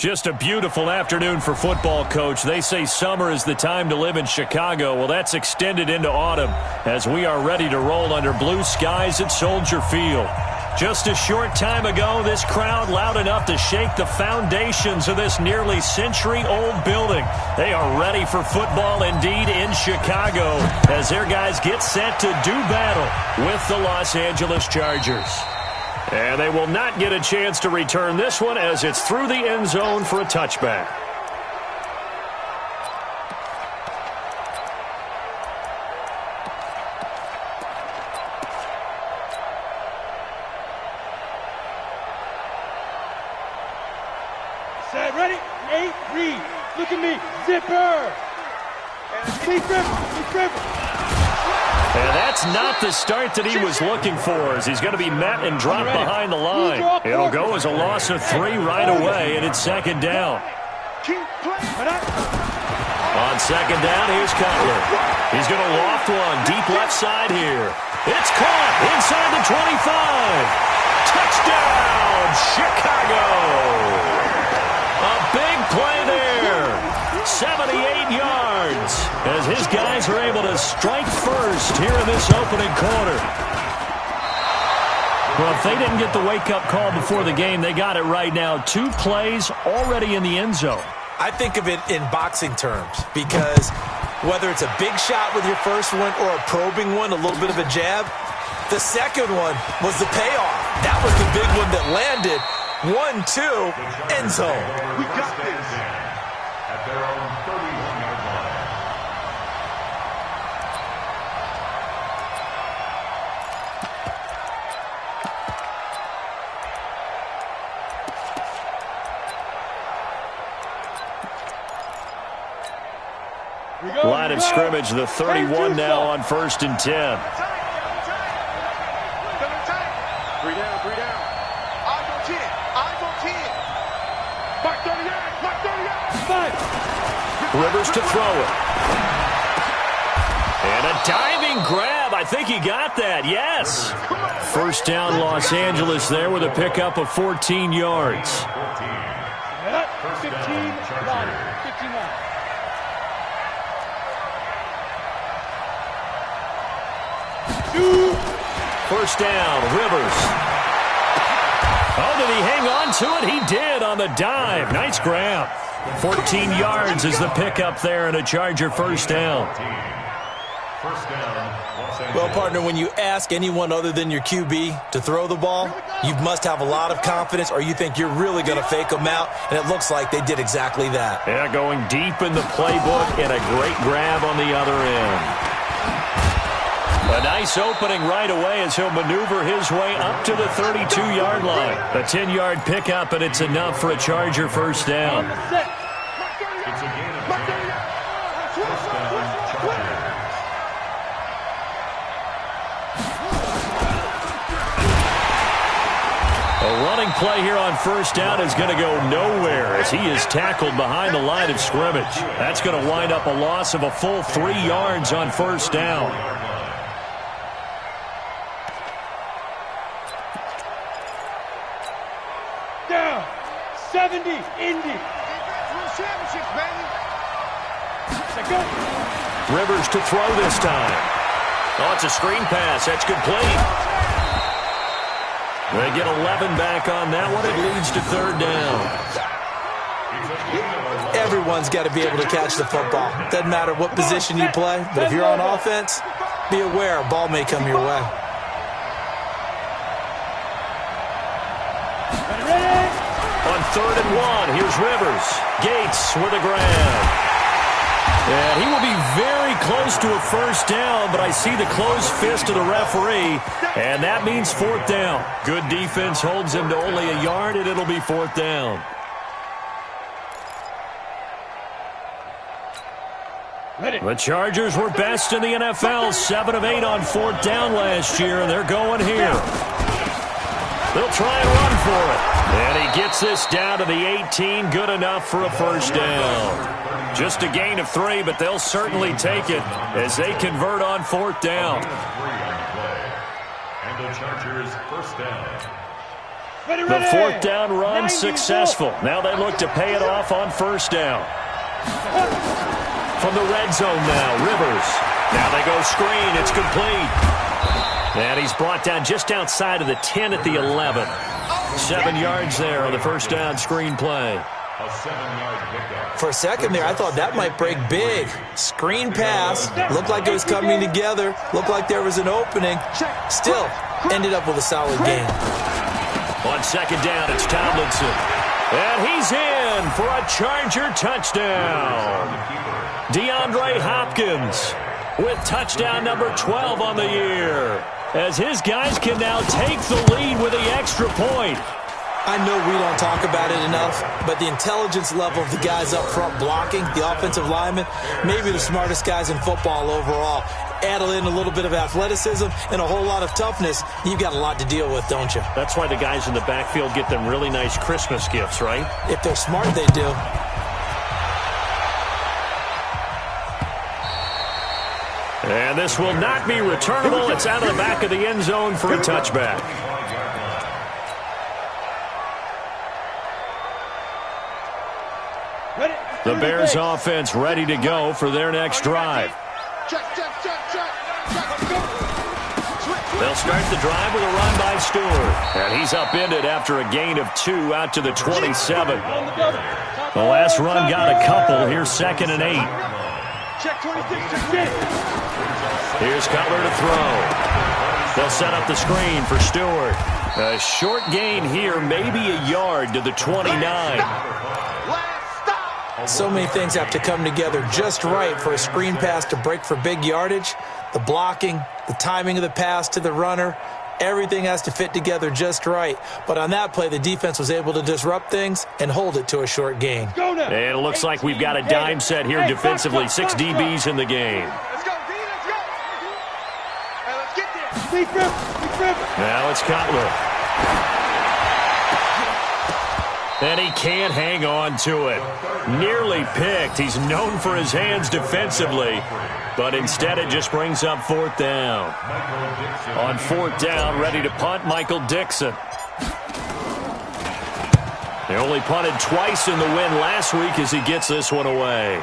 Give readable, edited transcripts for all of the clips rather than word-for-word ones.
Just a beautiful afternoon for football, Coach. They say summer is the time to live in Chicago. Well, that's extended into autumn as we are ready to roll under blue skies at Soldier Field. Just a short time ago, this crowd loud enough to shake the foundations of this nearly century-old building. They are ready for football indeed in Chicago as their guys get set to do battle with the Los Angeles Chargers. And they will not get a chance to return this one as it's through the end zone for a touchback. Set, ready? 8, read. Look at me. Zipper. And keep Rivers. And that's not the start that he was looking for as he's going to be met and dropped behind the line. It'll go as a loss of 3 right away, and it's second down. On second down, here's Cutler. He's going to loft one deep left side here. It's caught inside the 25. Touchdown, Chicago. A big play there. 78 yards as his guys are able to strike first here in this opening quarter. Well, if they didn't get the wake-up call before the game, they got it right now. 2 plays already in the end zone. I think of it in boxing terms because whether it's a big shot with your first one or a probing one, a little bit of a jab, the second one was the payoff. That was the big one that landed. 1-2, end zone. We got this. At their own 31-yard line. Line of scrimmage, the 31 now on 1st and 10. 3 down, 3 down. Eyes on 10, eyes on 10. Back 30 yards, back 30 yards. Rivers to throw it. And a diving grab. I think he got that, yes. First down, Los Angeles there with a pickup of 14 yards. 15 line. 15 line. First down, Rivers. Oh, did he hang on to it? He did on the dive. Nice grab. 14 yards is the pickup there and a Charger first down. Well, partner, when you ask anyone other than your QB to throw the ball, you must have a lot of confidence or you think you're really going to fake them out, and it looks like they did exactly that. Yeah, going deep in the playbook and a great grab on the other end. A nice opening right away as he'll maneuver his way up to the 32-yard line. A 10-yard pickup, and it's enough for a Charger first down. It's a gain of 10. First down, Chargers. A running play here on first down is going to go nowhere as he is tackled behind the line of scrimmage. That's going to wind up a loss of a full 3 yards on first down. Down. 70, Indy. Rivers to throw this time. Oh, it's a screen pass. That's complete. They get 11 back on that one. It leads to third down. Everyone's got to be able to catch the football. Doesn't matter what position you play, but if you're on offense, be aware a ball may come your way. On 3rd and 1, here's Rivers. Gates with a grab. And he will be very close to a first down, but I see the closed fist of the referee, and that means 4th down. Good defense holds him to only a yard, and it'll be 4th down. The Chargers were best in the NFL, 7 of 8 on 4th down last year, and they're going here. They'll try and run for it. And he gets this down to the 18, good enough for a first down. Just a gain of 3, but they'll certainly take it as they convert on 4th down. And the Chargers first down. The fourth down run successful. Now they look to pay it off on first down. From the red zone now, Rivers. Now they go screen. It's complete. And he's brought down just outside of the 10 at the 11. 7 yards there on the first down screen play. For a second there, I thought that might break big. Screen pass. Looked like it was coming together. Looked like there was an opening. Still, ended up with a solid game. On second down, it's Tomlinson. And he's in for a Charger touchdown. DeAndre Hopkins with touchdown number 12 on the year, as his guys can now take the lead with the extra point. I know we don't talk about it enough, but the intelligence level of the guys up front blocking, the offensive linemen, maybe the smartest guys in football overall. Add in a little bit of athleticism and a whole lot of toughness, you've got a lot to deal with, don't you? That's why the guys in the backfield get them really nice Christmas gifts, right? If they're smart, they do. And this will not be returnable. It's out of the back of the end zone for a touchback. The Bears offense ready to go for their next drive. They'll start the drive with a run by Stewart. And he's upended after a gain of 2 out to the 27. The last run got a couple. Here's 2nd and 8. Here's Cutler to throw. They'll set up the screen for Stewart. A short gain here, maybe a yard to the 29. So many things have to come together just right for a screen pass to break for big yardage. The blocking, the timing of the pass to the runner, everything has to fit together just right. But on that play, the defense was able to disrupt things and hold it to a short gain. And it looks like we've got a dime set here defensively. 6 DBs in the game. Let's go, D, let's go. Hey, let's get there. Now it's Cutler. And he can't hang on to it. Nearly picked. He's known for his hands defensively, but instead it just brings up 4th down. On 4th down, ready to punt, Michael Dixon. They only punted twice in the win last week as he gets this one away.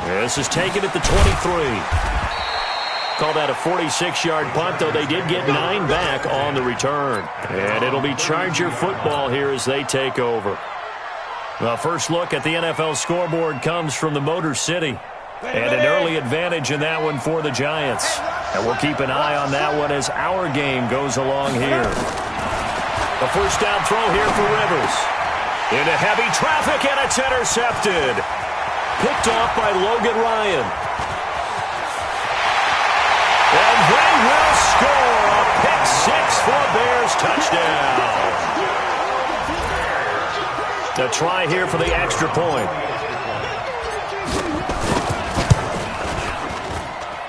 This is taken at the 23. Call that a 46-yard punt, though they did get 9 back on the return. And it'll be Charger football here as they take over. The first look at the NFL scoreboard comes from the Motor City. And an early advantage in that one for the Giants. And we'll keep an eye on that one as our game goes along here. A first down throw here for Rivers. Into heavy traffic, and it's intercepted. Picked off by Logan Ryan. And they will score a pick 6 for a Bears touchdown. A try here for the extra point.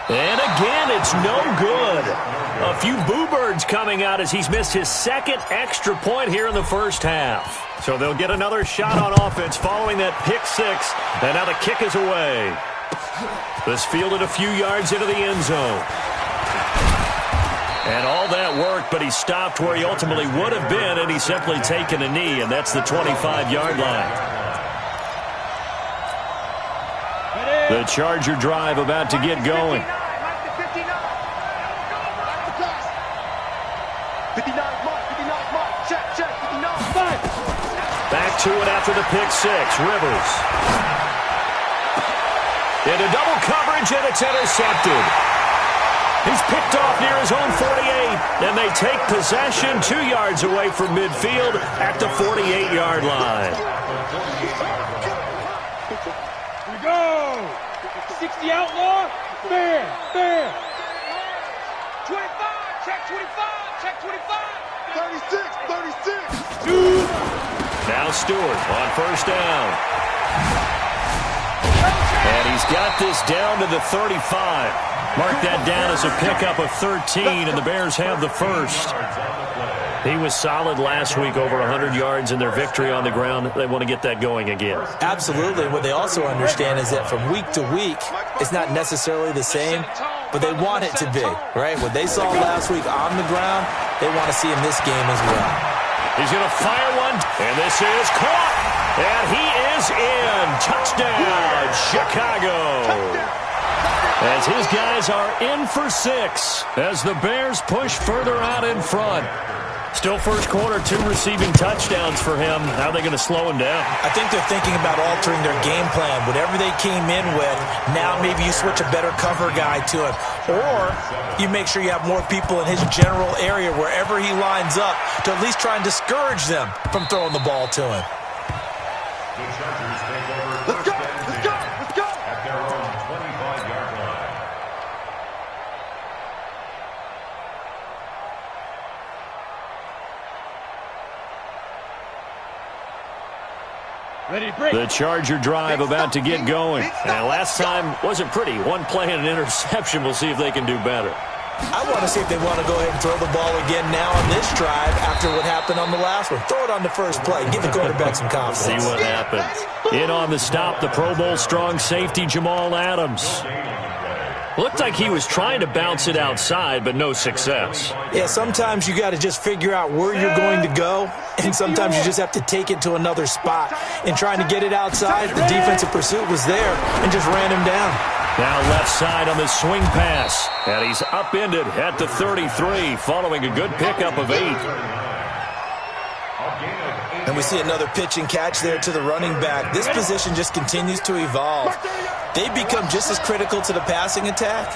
And again, it's no good. A few boo birds coming out as he's missed his 2nd extra point here in the first half. So they'll get another shot on offense following that pick 6. And now the kick is away. This fielded a few yards into the end zone. And all that worked, but he stopped where he ultimately would have been, and he's simply taken a knee, and that's the 25-yard line. The Charger drive about to get going. Back to it after the pick 6. Rivers. Into double coverage, and it's intercepted. He's picked off near his own 48, and they take possession 2 yards away from midfield at the 48-yard line. Here we go. 60 outlaw. Fair. 25, check 25. 36. 2. Now Stewart on first down. And he's got this down to the 35. Mark that down as a pickup of 13, and the Bears have the first. He was solid last week, over 100 yards in their victory on the ground. They want to get that going again. Absolutely. What they also understand is that from week to week, it's not necessarily the same, but they want it to be, right? What they saw last week on the ground, they want to see in this game as well. He's going to fire one, and this is caught. And he is in. Touchdown, Chicago. As his guys are in for 6 as the Bears push further out in front. Still first quarter, 2 receiving touchdowns for him. How are they going to slow him down? I think they're thinking about altering their game plan. Whatever they came in with, now maybe you switch a better cover guy to him. Or you make sure you have more people in his general area wherever he lines up to at least try and discourage them from throwing the ball to him. Let's go! Let's go! Let's go! At their own 25-yard line. Ready to break. The Charger drive about to get going. And last time wasn't pretty. One play and an interception. We'll see if they can do better. I want to see if they want to go ahead and throw the ball again now on this drive after what happened on the last one. Throw it on the first play. Give the quarterback some confidence. See what happens. In on the stop, the Pro Bowl strong safety, Jamal Adams. Looked like he was trying to bounce it outside, but no success. Yeah, sometimes you got to just figure out where you're going to go, and sometimes you just have to take it to another spot. In trying to get it outside, the defensive pursuit was there and just ran him down. Now left side on the swing pass, and he's upended at the 33, following a good pickup of 8. And we see another pitch and catch there to the running back. This position just continues to evolve. They become just as critical to the passing attack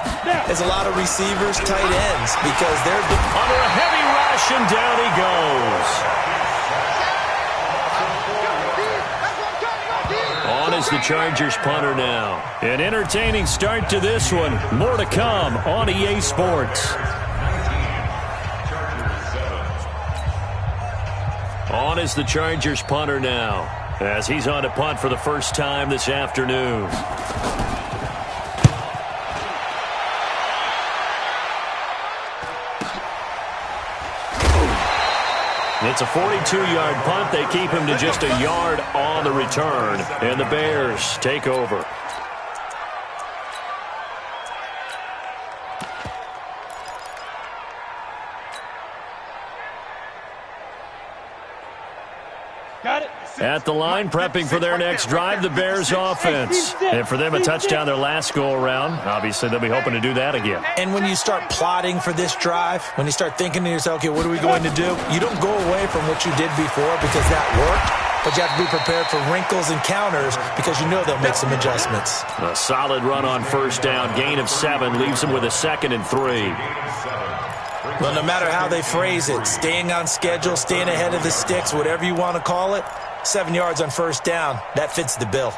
as a lot of receivers, tight ends, because they're under a heavy rush, and down he goes. On is the Chargers punter now. An entertaining start to this one. More to come on EA Sports. On is the Chargers punter now, as he's on to punt for the first time this afternoon. It's a 42-yard punt. They keep him to just a yard on the return, and the Bears take over. Got it. At the line, prepping for their next drive, the Bears offense. And for them, a touchdown their last go-around. Obviously, they'll be hoping to do that again. And when you start plotting for this drive, when you start thinking to yourself, okay, what are we going to do? You don't go away from what you did before because that worked, but you have to be prepared for wrinkles and counters because you know they'll make some adjustments. A solid run on first down. Gain of 7 leaves them with a 2nd and 3. Well, no matter how they phrase it, staying on schedule, staying ahead of the sticks, whatever you want to call it, 7 yards on first down, that fits the bill.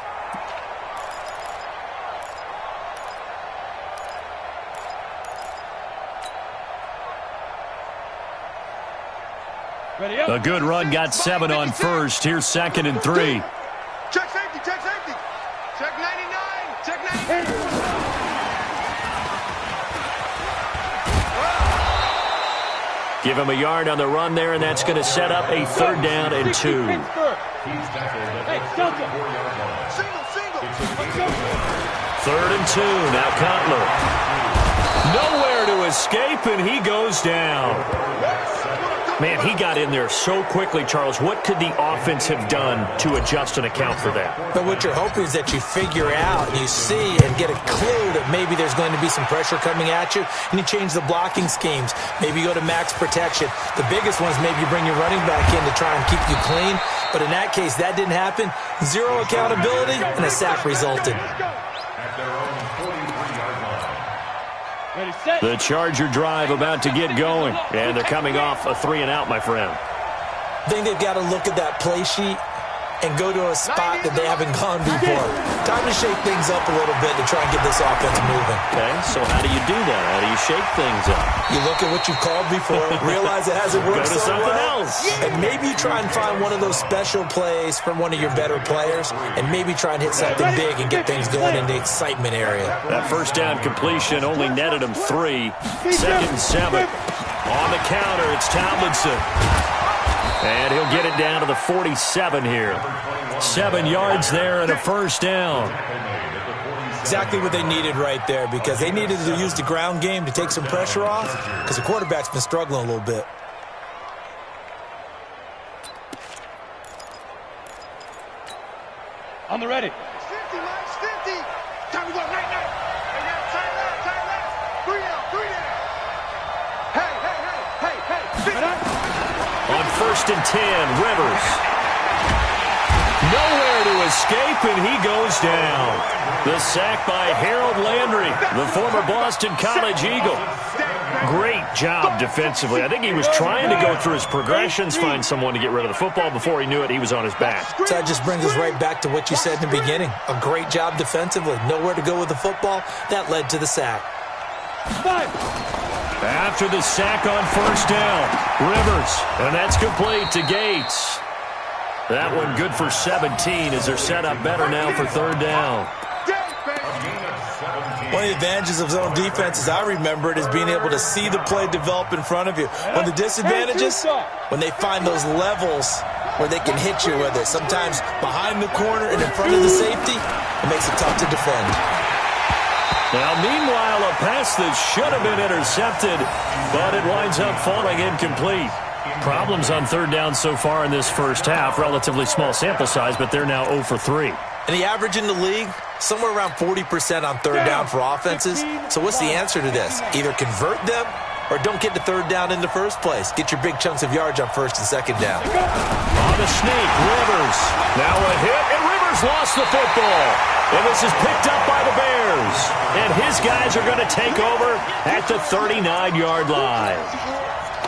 Ready up. A good run, got 7 on first. Here's 2nd and 3. Check safety, check safety. Check 99, check 99. Give him a yard on the run there, and that's going to set up a 3rd down and 2. Hey, Delta. Single. 3rd and 2. Now Cutler. Nowhere to escape, and he goes down. Man, he got in there so quickly, Charles. What could the offense have done to adjust and account for that? But what you're hoping is that you figure out, you see, and get a clue that maybe there's going to be some pressure coming at you, and you change the blocking schemes. Maybe you go to max protection. The biggest one is maybe you bring your running back in to try and keep you clean. But in that case, that didn't happen. 0 accountability, and a sack resulted. Ready, set. The Charger drive about to get going, and they're coming off a 3-and-out, my friend. I think they've got to look at that play sheet and go to a spot that they haven't gone before. Time to shake things up a little bit to try and get this offense moving. Okay, so how do you do that? How do you shake things up? You look at what you've called before, realize it hasn't worked Go to so something well, else. and maybe try and find one of those special plays from one of your better players, and maybe try and hit something big and get things going in the excitement area. That first down completion only netted him 3. 2nd and 7. On the counter, it's Tomlinson. And he'll get it down to the 47 here. 7 yards there and a first down. Exactly what they needed right there, because they needed to use the ground game to take some pressure off, because the quarterback's been struggling a little bit. On the ready. 50, man, 50. Time to go, night. Hey, yeah, time left. 3 down. Hey. On 1st and 10, Rivers. Nowhere to escape, and he goes down. The sack by Harold Landry, the former Boston College Eagle. Great job defensively. I think he was trying to go through his progressions, find someone to get rid of the football. Before he knew it, he was on his back. So that just brings us right back to what you said in the beginning. A great job defensively. Nowhere to go with the football. That led to the sack. After the sack on 1st down, Rivers, and that's complete to Gates. That one good for 17 as they're set up better now for 3rd down. One of the advantages of zone defense, as I remember it, is being able to see the play develop in front of you. One of the disadvantages, when they find those levels where they can hit you with it, sometimes behind the corner and in front of the safety, it makes it tough to defend. Now, meanwhile, a pass that should have been intercepted, but it winds up falling incomplete. Problems on 3rd down so far in this first half. Relatively small sample size, but they're now 0 for 3. And the average in the league, somewhere around 40% on 3rd down for offenses. So what's the answer to this? Either convert them or don't get to 3rd down in the first place. Get your big chunks of yards on 1st and 2nd down. On the sneak, Rivers. Now a hit, and Rivers lost the football. And this is picked up by the Bears. And his guys are going to take over at the 39-yard line.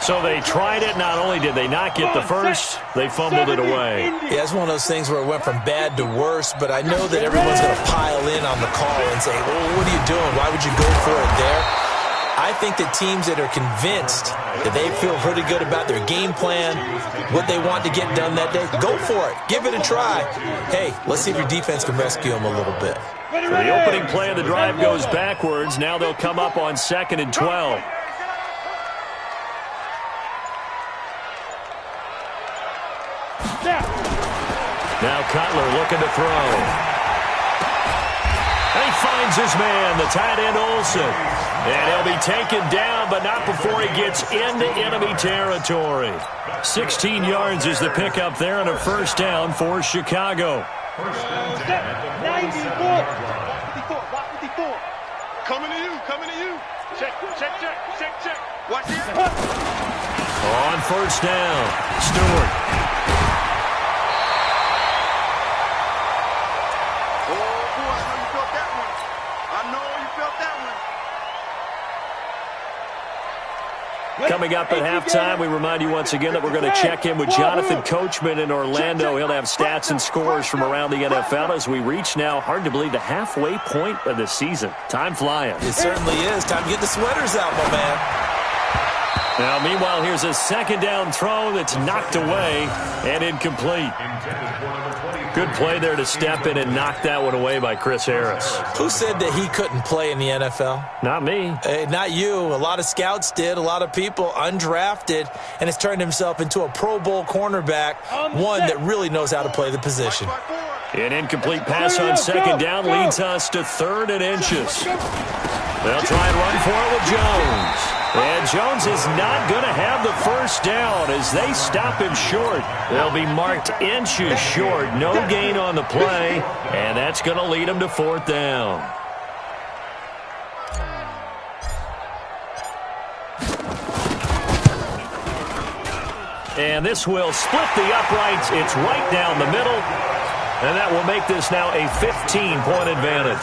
So they tried it. Not only did they not get the first, they fumbled it away. Yeah, it's one of those things where it went from bad to worse, but I know that everyone's going to pile in on the call and say, well, what are you doing? Why would you go for it there? I think that teams that are convinced that they feel pretty good about their game plan, what they want to get done that day, go for it. Give it a try. Hey, let's see if your defense can rescue them a little bit. So the opening play of the drive goes backwards. Now they'll come up on 2nd and 12. Now Cutler looking to throw. And he finds his man, the tight end Olsen. And he'll be taken down, but not before he gets into enemy territory. 16 yards is the pickup there and a 1st down for Chicago. 94. Coming to you. Check. Watch it. On 1st down, Stewart. Coming up at halftime, we remind you once again that we're going to check in with Jonathan Coachman in Orlando. He'll have stats and scores from around the NFL as we reach now, hard to believe, the halfway point of the season. Time flying. It certainly is. Time to get the sweaters out, my man. Now, meanwhile, here's a 2nd down throw that's knocked away and incomplete. Good play there to step in and knock that one away by Chris Harris. Who said that he couldn't play in the NFL? Not me. Hey, not you. A lot of scouts did, a lot of people undrafted, and has turned himself into a Pro Bowl cornerback, one that really knows how to play the position. An incomplete pass on 2nd down leads us to 3rd and inches. They'll try and run for it with Jones. And Jones is not going to have the 1st down as they stop him short. They'll be marked inches short. No gain on the play, and that's going to lead them to 4th down. And this will split the uprights. It's right down the middle, and that will make this now a 15-point advantage.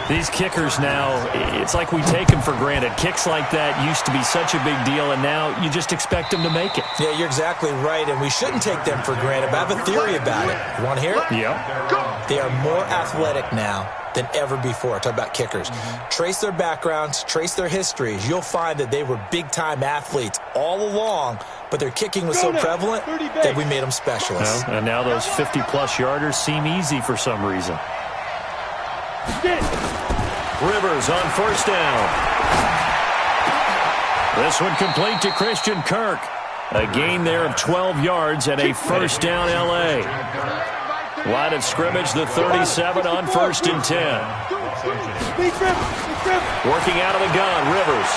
These kickers now, it's like we take them for granted. Kicks like that used to be such a big deal, and now you just expect them to make it. Yeah, you're exactly right, and we shouldn't take them for granted, but I have a theory about it. You want to hear it? Yeah. They are more athletic now than ever before. Talk about kickers. Trace their backgrounds, trace their histories. You'll find that they were big-time athletes all along, but their kicking was so prevalent that we made them specialists. Well, and now those 50-plus yarders seem easy for some reason. Rivers on 1st down. This one complete to Christian Kirk. A gain there of 12 yards and a 1st down L.A. Line of scrimmage, the 37 on 1st and 10. Working out of the gun, Rivers.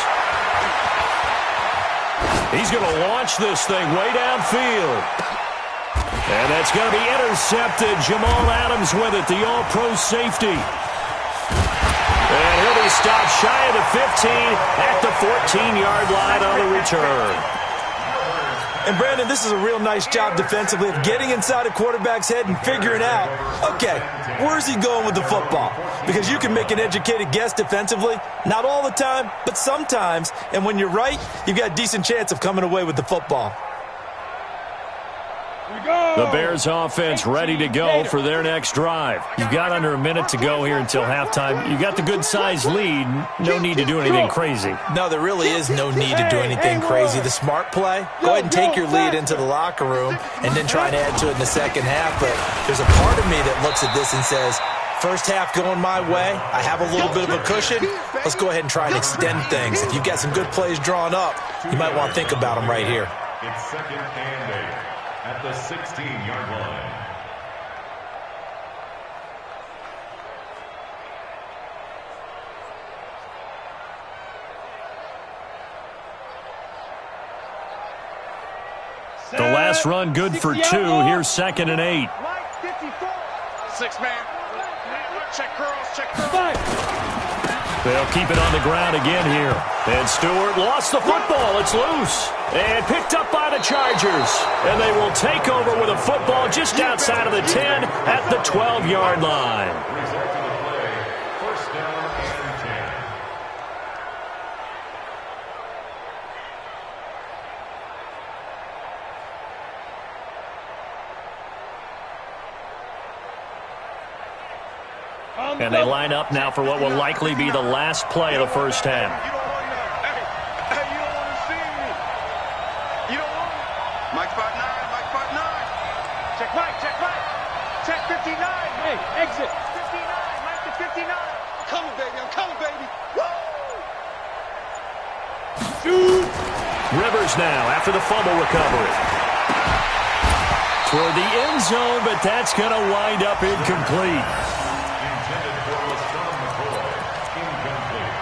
He's going to launch this thing way downfield. And that's going to be intercepted. Jamal Adams with it, the all-pro safety. And he'll be stopped shy of the 15 at the 14-yard line on the return. And, Brandon, this is a real nice job defensively of getting inside a quarterback's head and figuring out, okay, where's he going with the football? Because you can make an educated guess defensively. Not all the time, but sometimes. And when you're right, you've got a decent chance of coming away with the football. The Bears offense ready to go for their next drive. You've got under a minute to go here until halftime. You got the good-sized lead. No need to do anything crazy. No, there really is no need to do anything crazy. The smart play, go ahead and take your lead into the locker room and then try and add to it in the second half. But there's a part of me that looks at this and says, first half going my way, I have a little bit of a cushion. Let's go ahead and try and extend things. If you've got some good plays drawn up, you might want to think about them right here. It's 2nd and 8 at the 16-yard line. The last run good for 2. Here's 2nd and 8. 6-man. Check curls, check curls. They'll keep it on the ground again here. And Stewart lost the football. It's loose. And picked up by the Chargers. And they will take over with a football just outside of the 10 at the 12-yard line. Result of the play, 1st down and 10. And they line up now for what will likely be the last play of the first half. You don't want to, hey, you don't want to see me. You don't want me. Mike 5'9", Mike 5'9". Check Mike, check Mike. Check 59. Hey, exit. 59, Mike to 59. I'm coming, baby, I'm coming, baby. Woo! Shoot. Rivers now after the fumble recovery. Toward the end zone, but that's going to wind up incomplete. Intended for LaShawn McCoy. Incomplete.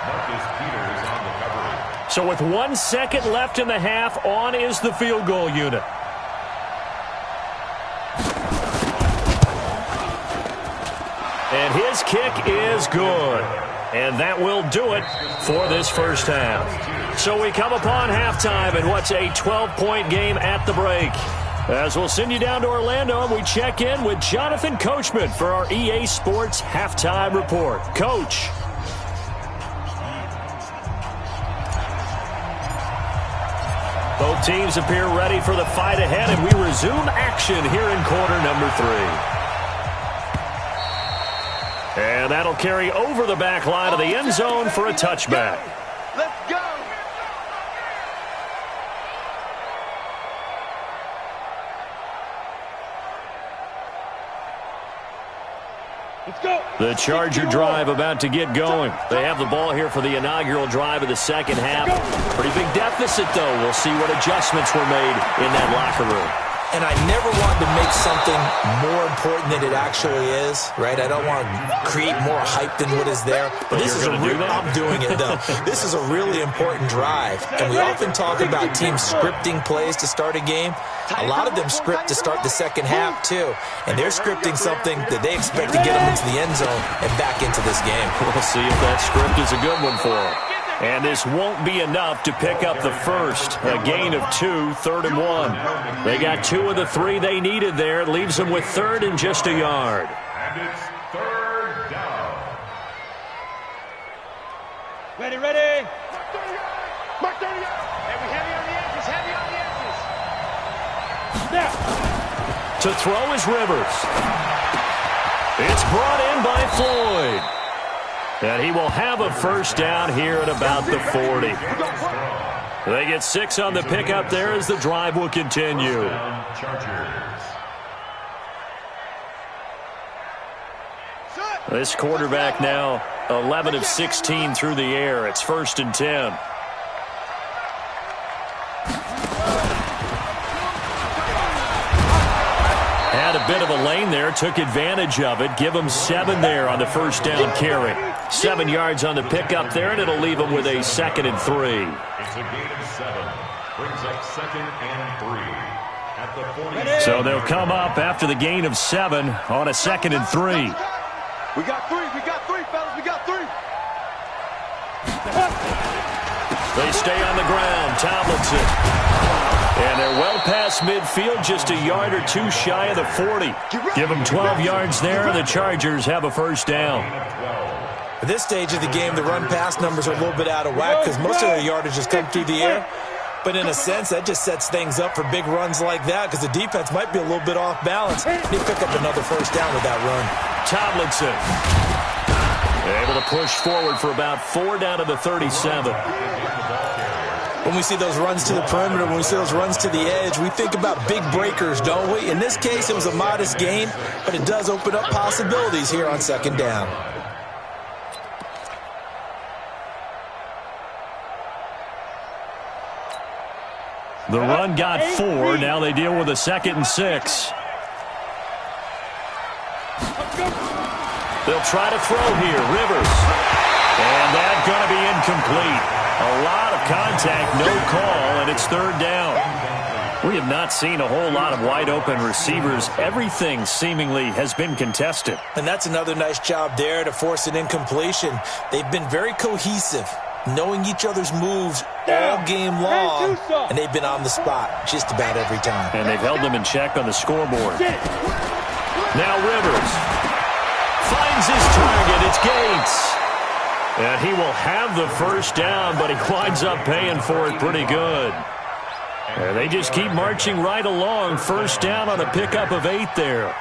Marcus Peters on the coverage. So with 1 second left in the half, on is the field goal unit. And his kick is good. And that will do it for this first half. So we come upon halftime in what's a 12-point game at the break. As we'll send you down to Orlando, and we check in with Jonathan Coachman for our EA Sports Halftime Report. Coach. Both teams appear ready for the fight ahead, and we resume action here in quarter number 3. And that'll carry over the back line of the end zone for a touchback. Let's go. Let's go. The Charger drive about to get going. They have the ball here for the inaugural drive of the second half. Pretty big deficit, though. We'll see what adjustments were made in that locker room. And I never want to make something more important than it actually is, right? I don't want to create more hype than what is there. But this is I'm doing it, though. This is a really important drive. And we often talk about teams scripting plays to start a game. A lot of them script to start the second half, too. And they're scripting something that they expect to get them into the end zone and back into this game. We'll see if that script is a good one for them. And this won't be enough to pick up the first. A gain of 2, 3rd and 1. They got 2 of the 3 they needed there. It leaves them with 3rd and just a yard. And it's 3rd down. Ready, ready. Mark 30. Hey, we heavy on the edges, heavy on the edges. Now. To throw is Rivers. It's brought in by Floyd. And he will have a first down here at about the 40. They get 6 on the pickup there as the drive will continue. Chargers. This quarterback now 11 of 16 through the air. It's 1st and 10. Had a bit of a lane there, took advantage of it. Give him 7 there on the first down carry. 7 yards on the pickup there, and it'll leave him with a 2nd and 3. It's a gain of 7. Brings up 2nd and 3. at the 40. So they'll come up after the gain of 7 on a 2nd and 3. We got three, fellas. We got 3. They stay on the ground. Tomlinson. And they're well past midfield, just a yard or 2 shy of the 40. Give them 12 yards there. The Chargers have a first down. At this stage of the game, the run-pass numbers are a little bit out of whack because most of their yardage has come through the air. But in a sense, that just sets things up for big runs like that because the defense might be a little bit off balance. They pick up another first down with that run. Tomlinson able to push forward for about 4 down to the 37. When we see those runs to the perimeter, when we see those runs to the edge, we think about big breakers, don't we? In this case, it was a modest gain, but it does open up possibilities here on 2nd down. The run got 4. Now they deal with a 2nd and 6. They'll try to throw here. Rivers. And that's going to be incomplete. A lot of contact, no call, and it's 3rd down. We have not seen a whole lot of wide-open receivers. Everything seemingly has been contested. And that's another nice job there to force an incompletion. They've been very cohesive, knowing each other's moves all game long, and they've been on the spot just about every time. And they've held them in check on the scoreboard. Now Rivers finds his target. It's Gates. And he will have the first down, but he winds up paying for it pretty good. And they just keep marching right along. First down on a pickup of 8 there.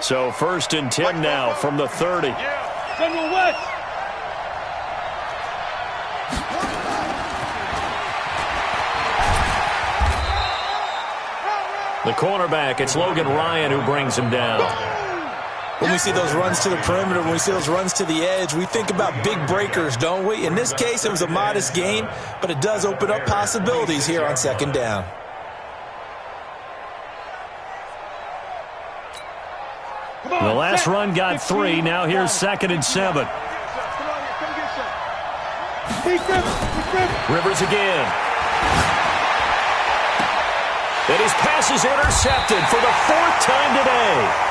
So 1st and 10 now from the 30. General West. The cornerback, it's Logan Ryan who brings him down. When we see those runs to the perimeter, when we see those runs to the edge, we think about big breakers, don't we? In this case, it was a modest gain, but it does open up possibilities here on 2nd down. The last run got 3. Now here's 2nd and 7. Rivers again. And his pass is intercepted for the 4th time today.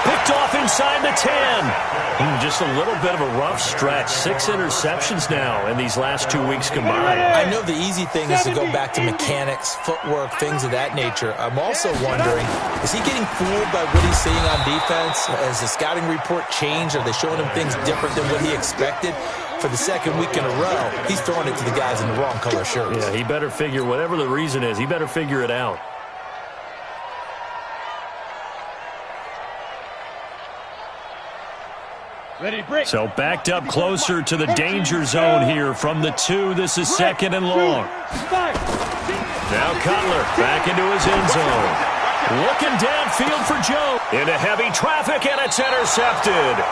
Picked off inside the 10. Just a little bit of a rough stretch. 6 interceptions now in these last 2 weeks combined. I know the easy thing is to go back to mechanics, footwork, things of that nature. I'm also wondering, is he getting fooled by what he's seeing on defense? Has the scouting report changed? Are they showing him things different than what he expected? For the 2nd week in a row, he's throwing it to the guys in the wrong color shirts. Yeah, he better figure, whatever the reason is, he better figure it out. So backed up closer to the danger zone here from the 2. This is 2nd and long. Now Cutler back into his end zone. Looking downfield for Joe. Into heavy traffic, and it's intercepted.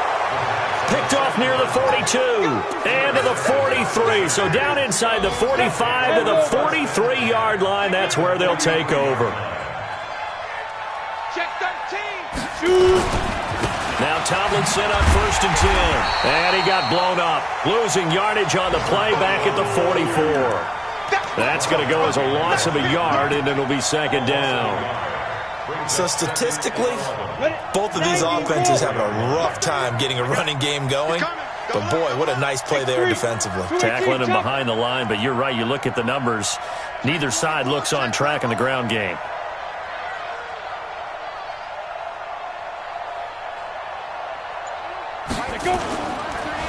Picked off near the 42 and to the 43. So down inside the 45 to the 43-yard line. That's where they'll take over. Check 13. Now Tomlinson on 1st and 10. And he got blown up. Losing yardage on the play back at the 44. That's going to go as a loss of a yard, and it'll be 2nd down. So statistically, both of these offenses having a rough time getting a running game going. But boy, what a nice play there defensively. Tackling him behind the line, but you're right. You look at the numbers. Neither side looks on track in the ground game.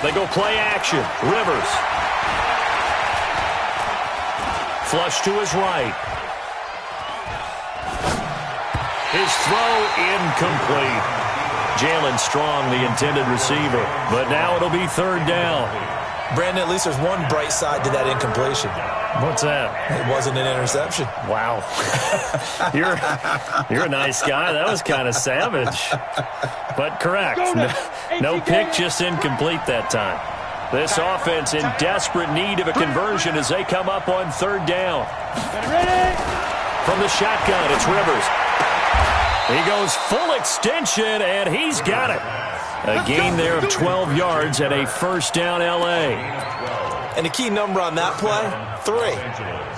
They go play action. Rivers. Flush to his right. His throw incomplete. Jalen Strong, the intended receiver. But now it'll be 3rd down. Brandon, at least there's one bright side to that incompletion. What's that? It wasn't an interception. Wow. You're a nice guy. That was kind of savage. But correct. No pick, just incomplete that time. This offense in desperate need of a conversion as they come up on 3rd down. From the shotgun, it's Rivers. He goes full extension, and he's got it. A gain there of 12 yards and a first down L.A. And the key number on that play, 3.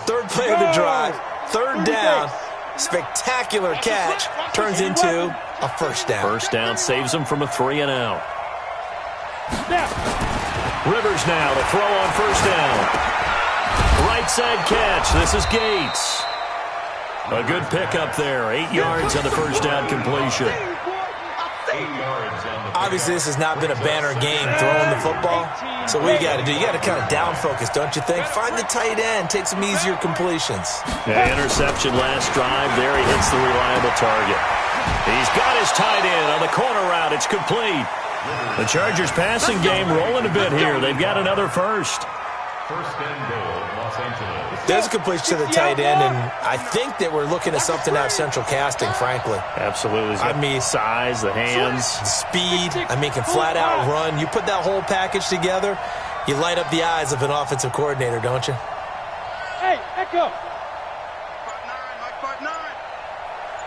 Third play of the drive, third down, spectacular catch, turns into a first down. First down saves them from a 3 and out. Rivers now to throw on first down. Right side catch. This is Gates. A good pickup there. 8 yards on the first down completion. Obviously, this has not been a banner game throwing the football. So what you got to do? You got to kind of down focus, don't you think? Find the tight end. Take some easier completions. Yeah, interception last drive. There he hits the reliable target. He's got his tight end on the corner route. It's complete. The Chargers passing game rolling a bit here. They've got another first. First and goal, Los Angeles. There's a completion to the tight end, and I think that we're looking at something out of central casting, frankly. Absolutely. I mean, size, the hands. Speed, can flat out run. You put that whole package together, you light up the eyes of an offensive coordinator, don't you? Hey, Echo. Mike part 9.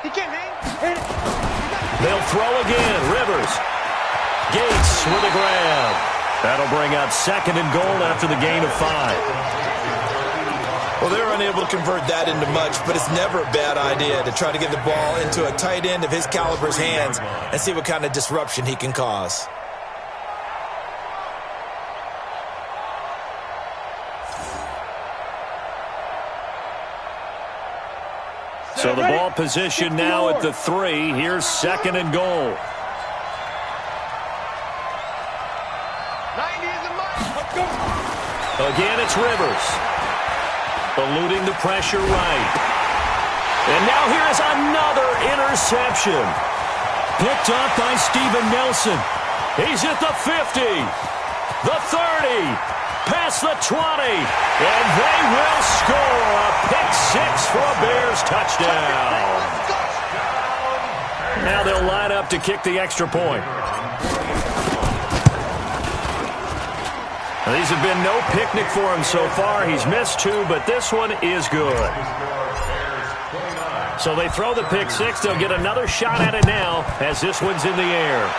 He can't hang. They'll throw again. Rivers. Gates with a grab. That'll bring up second and goal after the gain of 5. Well, they were unable to convert that into much, but it's never a bad idea to try to get the ball into a tight end of his caliber's hands and see what kind of disruption he can cause. So the ball position now at the 3. Here's second and goal. Again, it's Rivers. Eluding the pressure right. And now here is another interception. Picked up by Steven Nelson. He's at the 50, the 30, past the 20, and they will score a pick-6 for a Bears touchdown. Now they'll line up to kick the extra point. These have been no picnic for him so far. He's missed 2, but this one is good. So they throw the pick-6. They'll get another shot at it now as this one's in the air.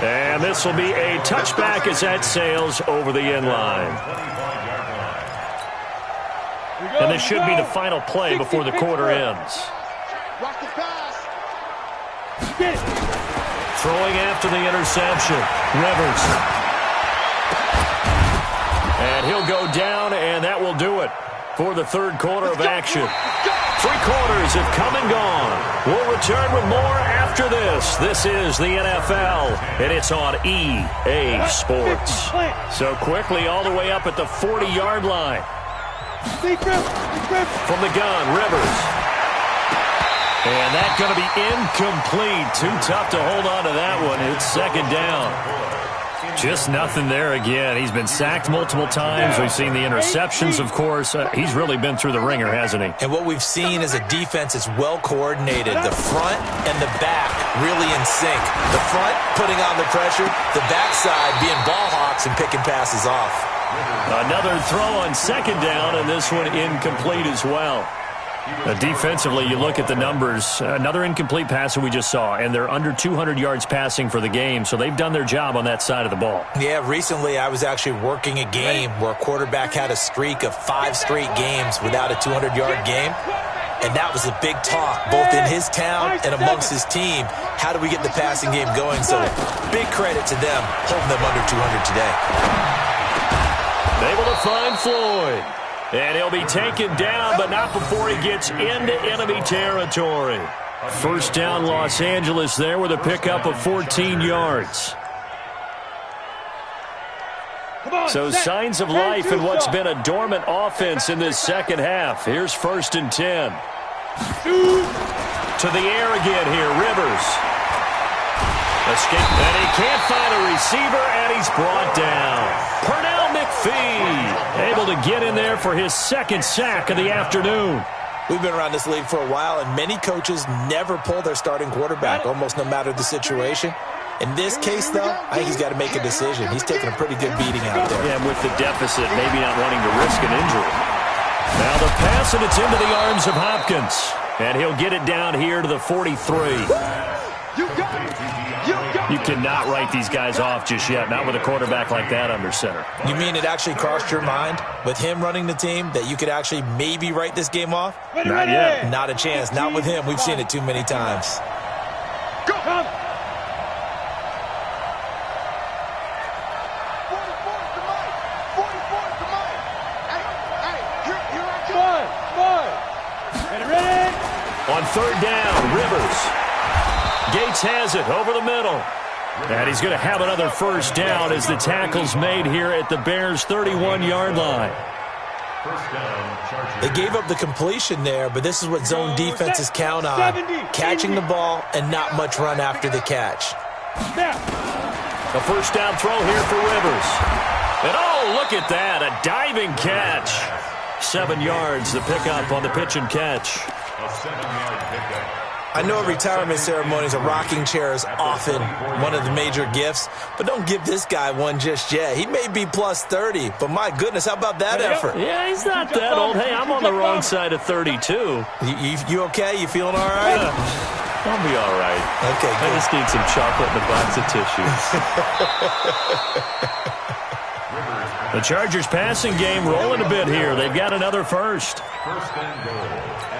And this will be a touchback as that sails over the end line. And this should be the final play before the quarter ends. Watch the pass. Throwing after the interception. Rivers. And he'll go down, and that will do it for the third quarter of action. 3 quarters have come and gone. We'll return with more after this. This is the NFL, and it's on EA Sports. So quickly all the way up at the 40-yard line. From the gun, Rivers. And that's going to be incomplete. Too tough to hold on to that one. It's second down. Just nothing there again. He's been sacked multiple times. We've seen the interceptions, of course. He's really been through the ringer, hasn't he? And what we've seen is a defense that's well coordinated. The front and the back really in sync. The front putting on the pressure. The backside being ball hawks and picking passes off. Another throw on second down, and this one incomplete as well. Defensively, you look at the numbers. Another incomplete pass that we just saw, and they're under 200 yards passing for the game, so they've done their job on that side of the ball. Yeah, recently I was actually working a game where a quarterback had a streak of 5 straight games without a 200-yard game, and that was a big talk, both in his town and amongst his team. How do we get the passing game going? So big credit to them holding them under 200 today. Able to find Floyd. And he'll be taken down, but not before he gets into enemy territory. First down, Los Angeles there with a pickup of 14 yards. So signs of life in what's been a dormant offense in this second half. Here's first and 10. To the air again here, Rivers. Escape, and he can't find a receiver, and he's brought down. Pernell McPhee able to get in there for his second sack of the afternoon. We've been around this league for a while, and many coaches never pull their starting quarterback, almost no matter the situation. In this case, though, I think he's got to make a decision. He's taking a pretty good beating out there. Yeah, with the deficit, maybe not wanting to risk an injury. Now the pass, and it's into the arms of Hopkins. And he'll get it down here to the 43. You got it! You got You cannot write these guys off just yet, not with a quarterback like that under center. You mean it actually crossed your mind with him running the team that you could actually maybe write this game off? Not yet. Not a chance. Not with him. We've seen it too many times. Go! Come! On third down, Rivers. Gates has it over the middle. And he's going to have another first down as the tackle's made here at the Bears' 31-yard line. They gave up the completion there, but this is what zone defenses count on. Catching the ball and not much run after the catch. A first down throw here for Rivers. And oh, look at that, a diving catch. 7 yards, the pickup on the pitch and catch. A 7-yard pickup. I know retirement ceremonies, a rocking chair is often one of the major gifts, but don't give this guy one just yet. He may be plus 30, but my goodness, how about that effort? Yeah, he's not that old. Hey, I'm on the wrong side of 32. You okay? You feeling all right? Yeah, I'll be all right. Okay, good. I just need some chocolate and a box of tissues. The Chargers passing game rolling a bit here. They've got another first. First and goal.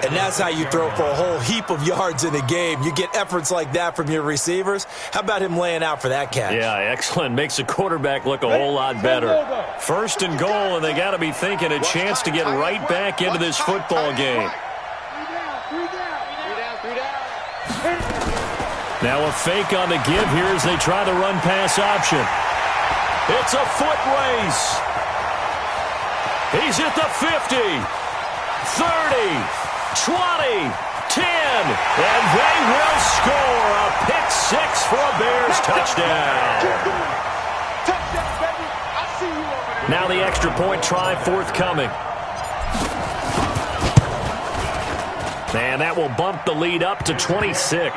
And that's how you throw for a whole heap of yards in a game. You get efforts like that from your receivers. How about him laying out for that catch? Yeah, excellent. Makes the quarterback look a whole lot better. First and goal, and they got to be thinking a chance to get right back into this football game. Now a fake on the give here as they try the run-pass option. It's a foot race. He's at the 50, 30, 20, 10, and they will score a pick six for a Bears touchdown. Now the extra point try forthcoming. And that will bump the lead up to 26.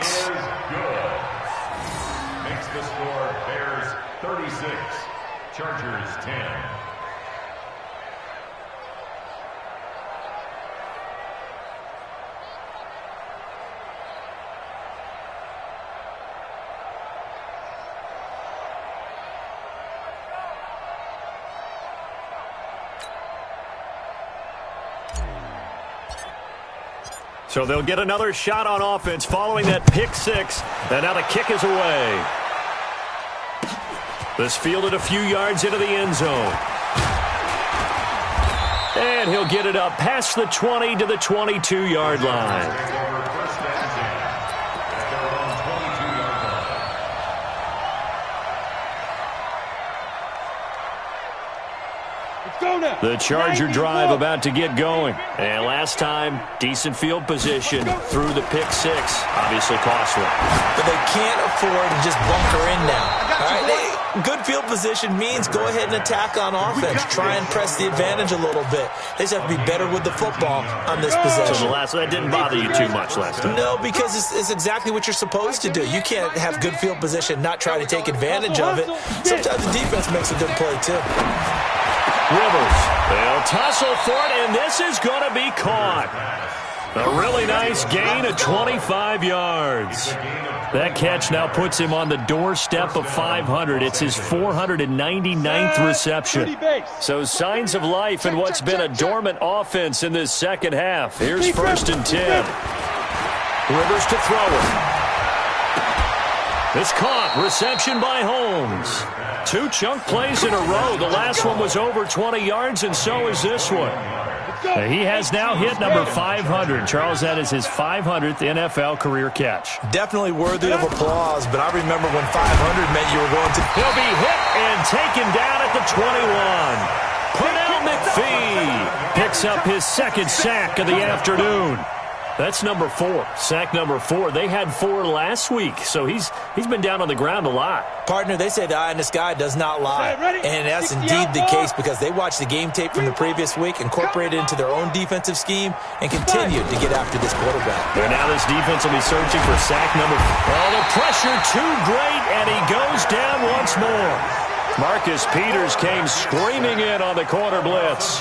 Makes the score Bears 36, Chargers 10. So they'll get another shot on offense following that pick six. And now the kick is away. This fielded a few yards into the end zone. And he'll get it up past the 20 to the 22-yard line. The Charger drive about to get going. And last time, decent field position through the pick six. Obviously costly. But they can't afford to just bunker in now. All right, good field position means go ahead and attack on offense. Try and press the advantage a little bit. They just have to be better with the football on this possession. So that didn't bother you too much last time? No, because it's exactly what you're supposed to do. You can't have good field position, not try to take advantage of it. Sometimes the defense makes a good play, too. Rivers, they'll tussle for it, and this is going to be caught. A really nice gain of 25 yards. That catch now puts him on the doorstep of 500. It's his 499th reception. So signs of life in what's been a dormant offense in this second half. Here's first and 10. Rivers to throw it. It's caught. Reception by Holmes. 2 chunk plays in a row. The last one was over 20 yards, and so is this one. He has now hit number 500. Charles, that is his 500th NFL career catch. Definitely worthy of applause, but I remember when 500 meant you were going to... He'll be hit and taken down at the 21. Pernell McPhee picks up his second sack of the afternoon. That's number 4, sack number 4. They had 4 last week, so he's been down on the ground a lot. Partner, they say the eye in the sky does not lie, and that's indeed the case because they watched the game tape from the previous week, incorporated it into their own defensive scheme, and continued to get after this quarterback. And now this defense will be searching for sack number 4. Oh, the pressure too great, and he goes down once more. Marcus Peters came screaming in on the corner blitz.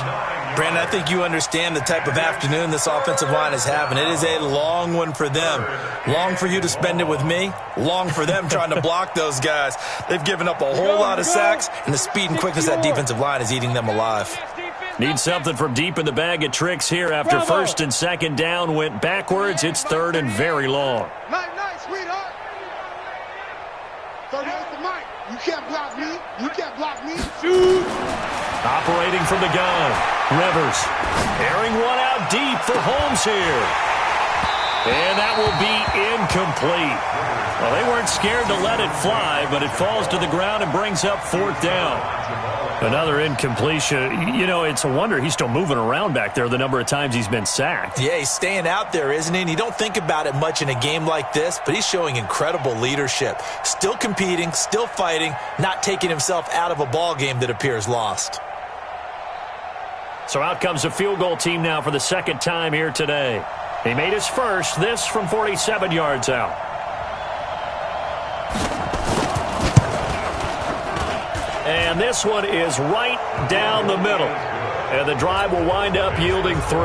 Brandon, I think you understand the type of afternoon this offensive line is having. It is a long one for them. Long for you to spend it with me. Long for them trying to block those guys. They've given up a whole lot of sacks, and the speed and quickness of that defensive line is eating them alive. Need something from deep in the bag of tricks here after first and second down went backwards. It's third and very long. Nice, sweetheart. 38 for Mike. You can't block me. You can't block me. Shoot. Operating from the gun. Rivers airing one out deep for Holmes here. And that will be incomplete. Well, they weren't scared to let it fly, but it falls to the ground and brings up fourth down. Another incompletion. You know, it's a wonder he's still moving around back there the number of times he's been sacked. Yeah, he's staying out there, isn't he? And you don't think about it much in a game like this, but he's showing incredible leadership. Still competing, still fighting, not taking himself out of a ball game that appears lost. So out comes a field goal team now for the second time here today. He made his first, this from 47 yards out. And this one is right down the middle. And the drive will wind up yielding 3.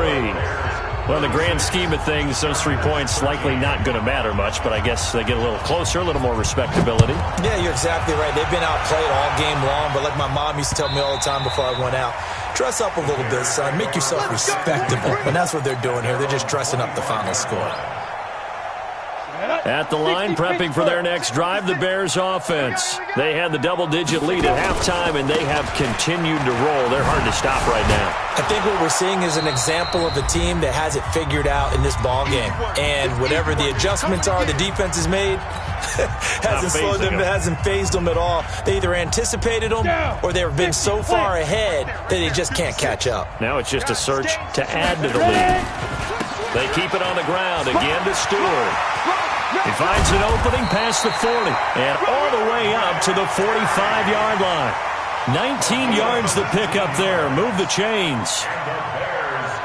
Well, in the grand scheme of things, those 3 points likely not going to matter much, but I guess they get a little closer, a little more respectability. Yeah, you're exactly right. They've been outplayed all game long, but like my mom used to tell me all the time before I went out, dress up a little bit, son. Make yourself respectable. And that's what they're doing here. They're just dressing up the final score. At the line, prepping for their next drive, the Bears offense. They had the double-digit lead at halftime, and they have continued to roll. They're hard to stop right now. I think what we're seeing is an example of a team that has it figured out in this ball game. And whatever the adjustments are the defense has made, hasn't slowed them, hasn't phased them at all. They either anticipated them or they've been so far ahead that they just can't catch up. Now it's just a search to add to the lead. They keep it on the ground again to Stewart. He finds an opening past the 40 and all the way up to the 45-yard line. 19 yards to pick up there. Move the chains.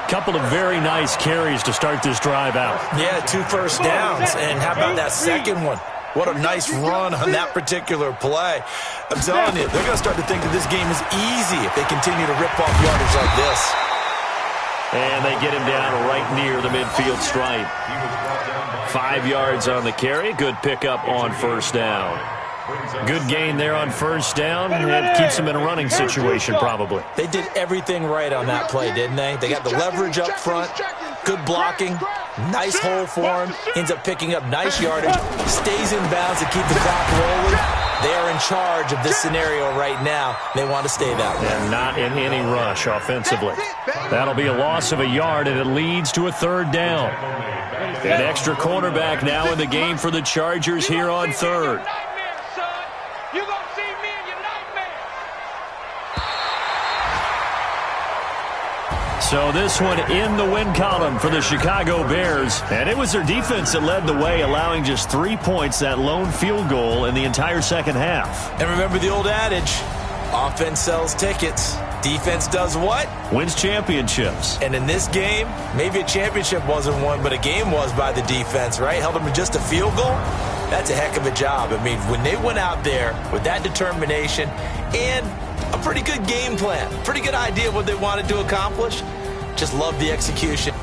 Couple of very nice carries to start this drive out. Yeah, 2 first downs. And how about that second one? What a nice run on that particular play. I'm telling you, they're going to start to think that this game is easy if they continue to rip off yardage like this. And they get him down right near the midfield stripe. 5 yards on the carry. Good pickup on first down. Good gain there on first down. It keeps them in a running situation probably. They did everything right on that play, didn't they? They got the leverage up front. Good blocking. Nice hole for him. Ends up picking up nice yardage. Stays in bounds to keep the clock rolling. They are in charge of this scenario right now. They want to stay that way. And not in any rush offensively. That'll be a loss of a yard, and it leads to a third down. An extra cornerback now in the game for the Chargers here on third. So this one in the win column for the Chicago Bears. And it was their defense that led the way, allowing just 3 points, that lone field goal in the entire second half. And remember the old adage, offense sells tickets. Defense does what? Wins championships. And in this game, maybe a championship wasn't won, but a game was by the defense, right? Held them to just a field goal. That's a heck of a job. I mean, when they went out there with that determination and a pretty good game plan, pretty good idea of what they wanted to accomplish, just love the execution.